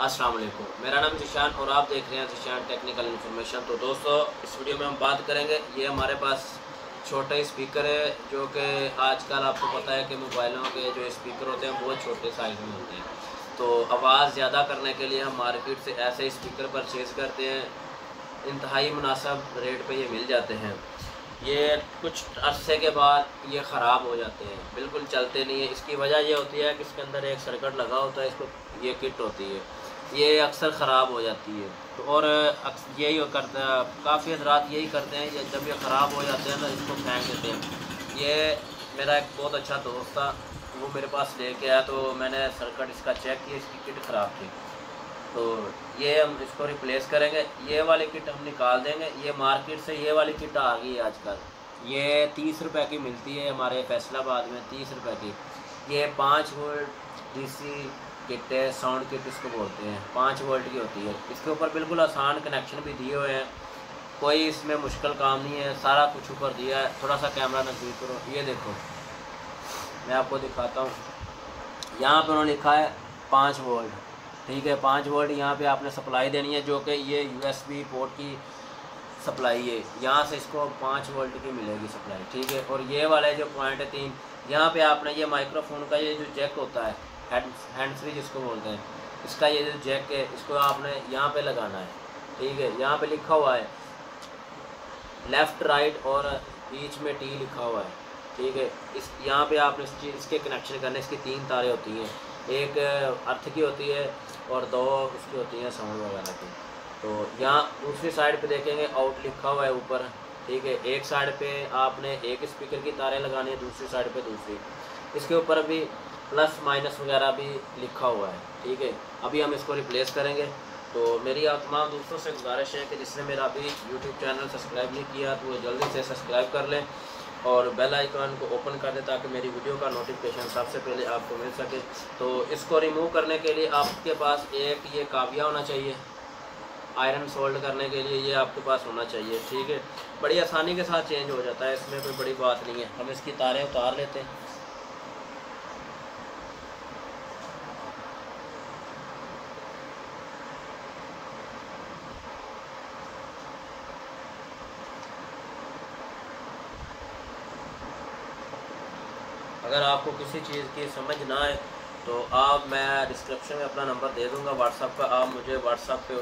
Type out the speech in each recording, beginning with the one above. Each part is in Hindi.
अस्सलाम वालेकुम, मेरा नाम जिशान और आप देख रहे हैं जिशान टेक्निकल इन्फॉर्मेशन। तो दोस्तों, इस वीडियो में हम बात करेंगे, ये हमारे पास छोटे स्पीकर है जो कि आजकल आपको पता है कि मोबाइलों के जो स्पीकर होते हैं बहुत छोटे साइज़ में होते हैं। तो आवाज़ ज़्यादा करने के लिए हम मार्केट से ऐसे स्पीकर परचेज़ करते हैं, इंतहाई मुनासिब रेट पे ये मिल जाते हैं। ये कुछ अरसे के बाद ये ख़राब हो जाते हैं, बिल्कुल चलते नहीं है। इसकी वजह ये होती है कि इसके अंदर एक सर्किट लगा होता है, इसको ये किट होती है, ये अक्सर ख़राब हो जाती है। तो और यही करता है, काफ़ी हज़रात यही करते हैं, ये जब ये ख़राब हो जाते हैं ना इसको फेंक देते हैं। ये मेरा एक बहुत अच्छा दोस्त था, वो मेरे पास लेके आया, तो मैंने सर्किट इसका चेक किया, इसकी किट ख़राब थी। तो ये हम इसको रिप्लेस करेंगे, ये वाली किट हम निकाल देंगे। ये मार्केट से ये वाली किट आ गई है आजकल, ये 30 रुपए की मिलती है हमारे फैसलाबाद में, 30 रुपए की। ये 5 वोल्ट डीसी किट है, साउंड किट इसको बोलते हैं, 5 वोल्ट की होती है। इसके ऊपर बिल्कुल आसान कनेक्शन भी दिए हुए हैं, कोई इसमें मुश्किल काम नहीं है, सारा कुछ ऊपर दिया है। थोड़ा सा कैमरा नज़दीक करो, ये देखो मैं आपको दिखाता हूँ। यहाँ पर उन्होंने लिखा है 5 वोल्ट, ठीक है, 5 वोल्ट। यहाँ पे आपने सप्लाई देनी है, जो कि ये यूएसबी पोर्ट की सप्लाई है, यहाँ से इसको 5 वोल्ट की मिलेगी सप्लाई, ठीक है। और ये वाले जो पॉइंट है 3, यहाँ पे आपने ये माइक्रोफोन का ये जो जैक होता है, हैंड फ्री जिसको बोलते हैं, इसका ये जो जैक है, इसको आपने यहाँ पे लगाना है, ठीक है। यहाँ पे लिखा हुआ है लेफ़्ट राइट और बीच में टी लिखा हुआ है, ठीक है। इस यहाँ पे आपने इसके कनेक्शन करने, इसकी 3 तारें होती हैं, एक अर्थ की होती है और 2 उसकी होती हैं साउंड वगैरह की। तो यहाँ दूसरी साइड पे देखेंगे आउट लिखा हुआ है ऊपर, ठीक है। एक साइड पे आपने एक स्पीकर की तारें लगानी है, दूसरी साइड पे दूसरी। इसके ऊपर भी प्लस माइनस वगैरह भी लिखा हुआ है, ठीक है। अभी हम इसको रिप्लेस करेंगे। तो मेरी आप तमाम दोस्तों से गुजारिश है कि जिसने मेरा अभी यूट्यूब चैनल सब्सक्राइब नहीं किया तो वो जल्दी से सब्सक्राइब कर लें और बेल आइकन को ओपन कर दें, ताकि मेरी वीडियो का नोटिफिकेशन सबसे पहले आपको मिल सके। तो इसको रिमूव करने के लिए आपके पास एक ये काविया होना चाहिए, आयरन सोल्ड करने के लिए ये आपके पास होना चाहिए, ठीक है। बड़ी आसानी के साथ चेंज हो जाता है, इसमें कोई बड़ी बात नहीं है। हम इसकी तारें उतार लेते हैं। अगर आपको किसी चीज़ की समझ ना आए तो मैं डिस्क्रिप्शन में अपना नंबर दे दूंगा व्हाट्सएप का, आप मुझे व्हाट्सएप पे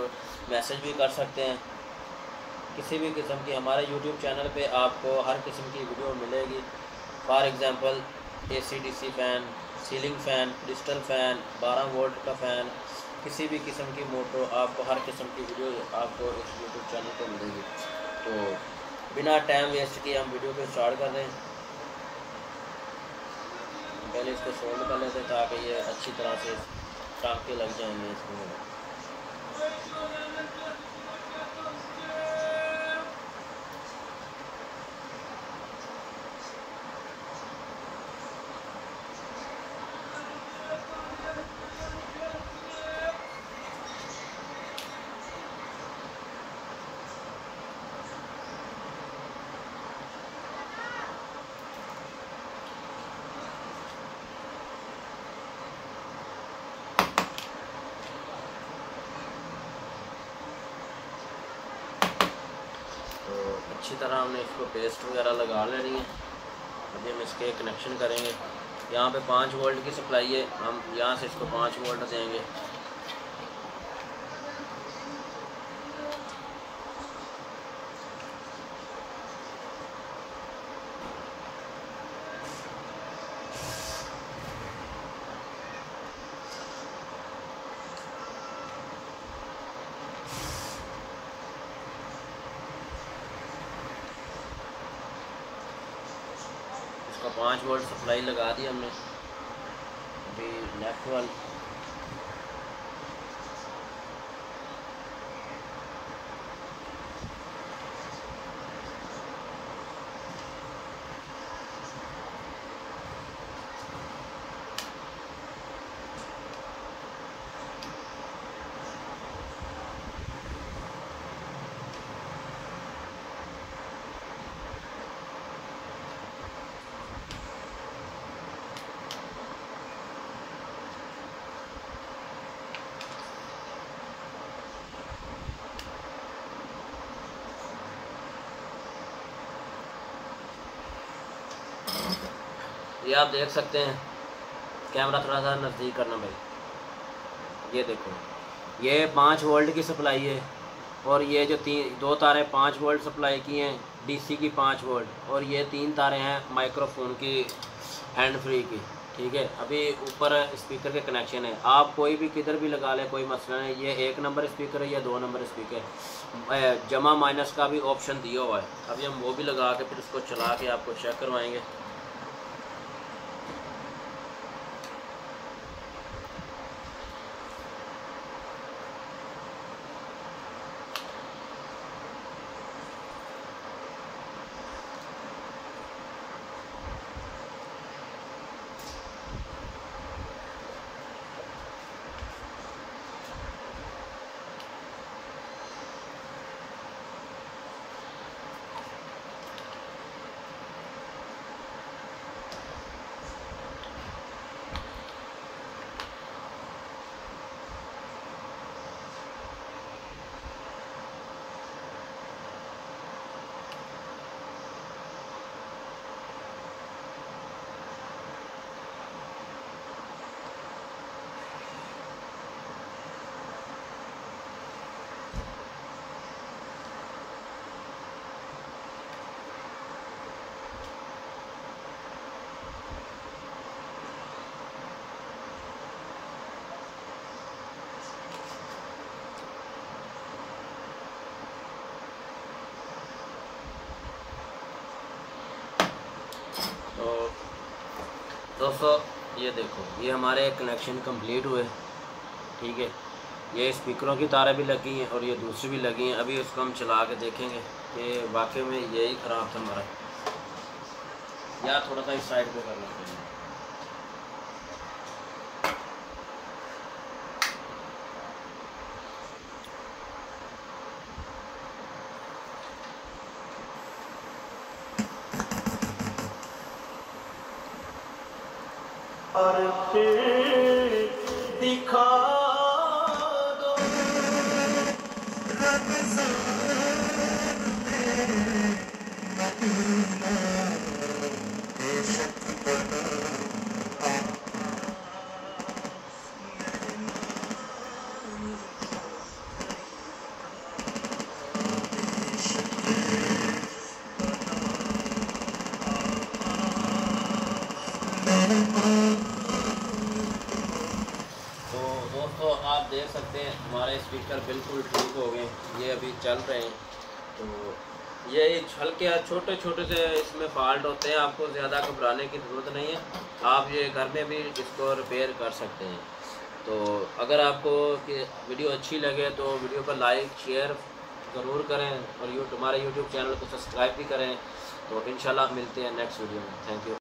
मैसेज भी कर सकते हैं। किसी भी किस्म की हमारे यूट्यूब चैनल पे आपको हर किस्म की वीडियो मिलेगी। For example AC/DC fan, ceiling fan, digital fan, 12 volt का फ़ैन, किसी भी किस्म की मोटर, आपको हर किस्म की वीडियो आपको इस यूट्यूब चैनल पर मिलेगी। तो बिना टाइम वेस्ट किए हम वीडियो को स्टार्ट कर दें। पहले इसको सोल्ड कर लेते हैं ताकि ये अच्छी तरह से टाँके लग जाएंगे इसमें। तो अच्छी तरह हमने इसको पेस्ट वगैरह लगा लेनी है। अभी हम इसके कनेक्शन करेंगे। यहाँ पे 5 वोल्ट की सप्लाई है, हम यहाँ से इसको 5 वोल्ट देंगे। इसका 5 वोल्ट सप्लाई लगा दी हमने। अभी लेफ्ट वाल ये आप देख सकते हैं, कैमरा थोड़ा सा नज़दीक करना भाई। ये देखो, ये 5 वोल्ट की सप्लाई है, और ये जो दो तारें 5 वोल्ट सप्लाई की हैं डीसी की 5 वोल्ट, और ये 3 तारें हैं माइक्रोफोन की हैंड फ्री की। ठीक है, अभी ऊपर स्पीकर के कनेक्शन है, आप कोई भी किधर भी लगा लें, कोई मसला नहीं। ये 1 नंबर स्पीकर है या 2 नंबर स्पीकर, जमा माइनस का भी ऑप्शन दिया हुआ है। अभी हम वो भी लगा के फिर उसको चला के आपको चेक करवाएंगे। तो दोस्तों ये देखो, ये हमारे कनेक्शन कंप्लीट हुए। ठीक है, ये स्पीकरों की तारें भी लगी हैं और ये दूसरी भी लगी हैं। अभी उसको हम चला के देखेंगे कि वाकई में यही ख़राब था हमारा, या थोड़ा सा इस साइड पे करना चाहिए। और फिर दिखा दो दोस्तों आप देख सकते हैं हमारे स्पीकर बिल्कुल ठीक हो गए, ये अभी चल रहे हैं। तो ये हल्के छोटे छोटे से इसमें फॉल्ट होते हैं, आपको ज़्यादा घबराने की ज़रूरत नहीं है। आप ये घर में भी इसको रिपेयर कर सकते हैं। तो अगर आपको वीडियो अच्छी लगे तो वीडियो को लाइक शेयर ज़रूर करें, और हमारे यूट्यूब चैनल को सब्सक्राइब भी करें। तो इंशाल्लाह मिलते हैं नेक्स्ट वीडियो में। Thank you.